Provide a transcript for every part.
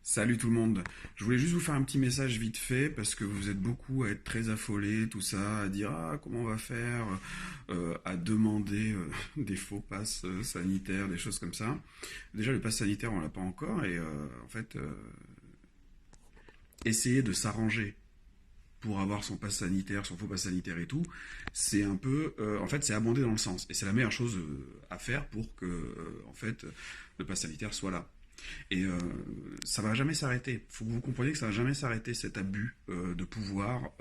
Salut tout le monde. Je voulais juste vous faire un petit message vite fait parce que vous êtes beaucoup à être très affolés, tout ça, à dire comment on va faire, à demander des faux passes sanitaires, des choses comme ça. Déjà le pass sanitaire on l'a pas encore et en fait essayer de s'arranger pour avoir son pass sanitaire, son faux pass sanitaire et tout, c'est un peu, en fait c'est abonder dans le sens et c'est la meilleure chose à faire pour que en fait le pass sanitaire soit là. Et ça va jamais s'arrêter. Il faut que vous compreniez que ça va jamais s'arrêter cet abus de pouvoir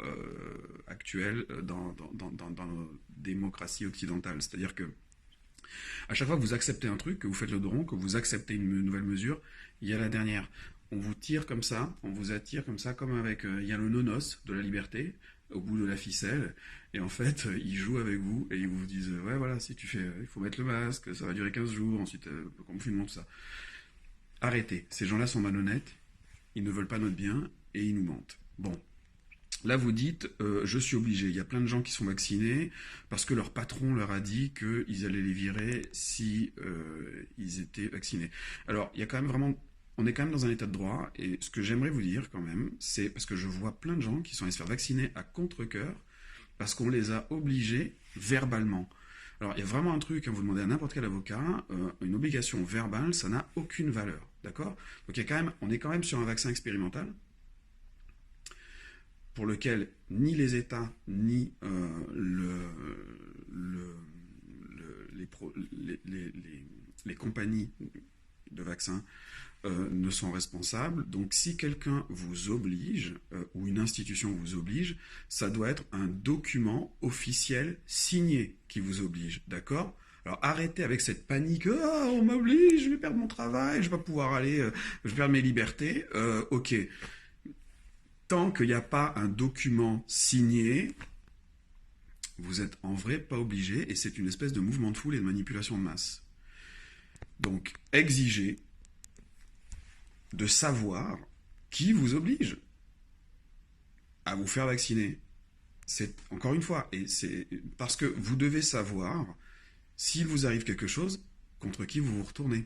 actuel dans nos démocraties occidentales. C'est-à-dire que à chaque fois que vous acceptez un truc, que vous faites le don, que vous acceptez une nouvelle mesure, il y a la dernière. On vous tire comme ça, on vous attire comme ça, comme avec il y a le nonos de la liberté au bout de la ficelle, et en fait ils jouent avec vous et ils vous disent ouais voilà si tu fais, il faut mettre le masque, ça va durer 15 jours, ensuite confinement tout ça. Arrêtez, ces gens-là sont malhonnêtes, ils ne veulent pas notre bien et ils nous mentent. Bon, là vous dites, je suis obligé. Il y a plein de gens qui sont vaccinés parce que leur patron leur a dit qu'ils allaient les virer si ils étaient vaccinés. Alors, il y a quand même vraiment, on est quand même dans un état de droit et ce que j'aimerais vous dire quand même, c'est parce que je vois plein de gens qui sont allés se faire vacciner à contre-cœur parce qu'on les a obligés verbalement. Alors, il y a vraiment un truc, hein, vous demandez à n'importe quel avocat, une obligation verbale, ça n'a aucune valeur, d'accord? Donc, il y a quand même, on est quand même sur un vaccin expérimental pour lequel ni les États, ni les, les compagnies de vaccins ne sont responsables. Donc si quelqu'un vous oblige, ou une institution vous oblige, ça doit être un document officiel signé qui vous oblige, d'accord? Alors arrêtez avec cette panique, ah, on m'oblige, je vais perdre mon travail, je vais pas pouvoir aller, je vais perdre mes libertés. Ok, tant qu'il n'y a pas un document signé, vous êtes en vrai pas obligé et c'est une espèce de mouvement de foule et de manipulation de masse. Donc exigez de savoir qui vous oblige à vous faire vacciner. C'est encore une fois, et c'est parce que vous devez savoir s'il vous arrive quelque chose contre qui vous vous retournez.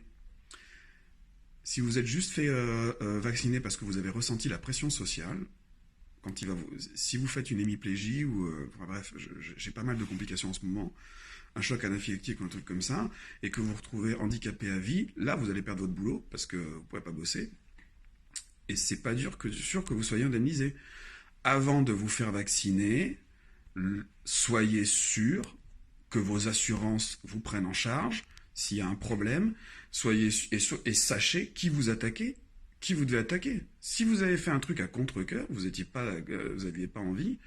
Si vous êtes juste fait vacciner parce que vous avez ressenti la pression sociale, quand il va vous, si vous faites une hémiplégie ou enfin, bref, j'ai pas mal de complications en ce moment, un choc anaphylactique ou un truc comme ça, et que vous vous retrouvez handicapé à vie, là vous allez perdre votre boulot parce que vous pourrez pas bosser. Et c'est pas sûr que vous soyez indemnisé. Avant de vous faire vacciner, soyez sûr que vos assurances vous prennent en charge. S'il y a un problème, soyez et sachez qui vous attaquez, qui vous devez attaquer. Si vous avez fait un truc à contre-cœur, vous n'aviez pas envie,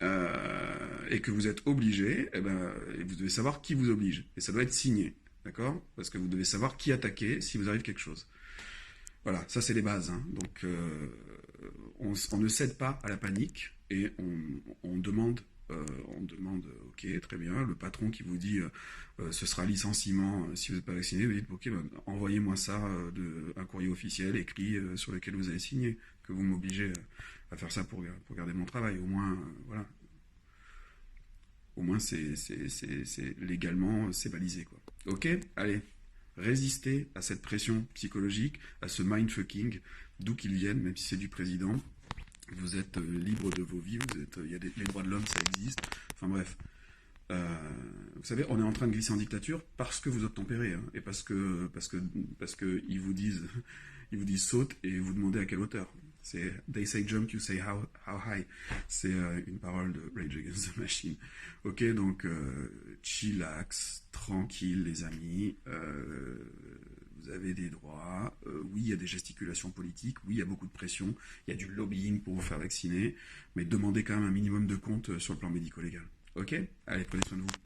et que vous êtes obligé, eh ben, vous devez savoir qui vous oblige. Et ça doit être signé, d'accord? Parce que vous devez savoir qui attaquer si vous arrive quelque chose. Voilà, ça c'est les bases, hein. Donc on ne cède pas à la panique et on demande, ok, très bien, le patron qui vous dit ce sera licenciement si vous n'êtes pas vacciné, vous dites ok, ben, envoyez-moi ça, un courrier officiel écrit sur lequel vous avez signé, que vous m'obligez à faire ça pour garder mon travail. Au moins, voilà, au moins c'est légalement c'est balisé quoi. Ok, allez. Résistez à cette pression psychologique, à ce mindfucking, d'où qu'ils viennent, même si c'est du président. Vous êtes libre de vos vies, il y a les droits de l'homme, ça existe. Enfin bref. Vous savez, on est en train de glisser en dictature parce que vous obtempérez, hein, et parce que ils vous disent saute et vous demandez à quelle hauteur. C'est They say jump, you say how high. C'est une parole de Rage Against the Machine. Ok, donc chillax, tranquille les amis. Vous avez des droits. Oui, il y a des gesticulations politiques. Oui, il y a beaucoup de pression. Il y a du lobbying pour vous faire vacciner. Mais demandez quand même un minimum de compte sur le plan médico-légal. Ok? Allez, prenez soin de vous.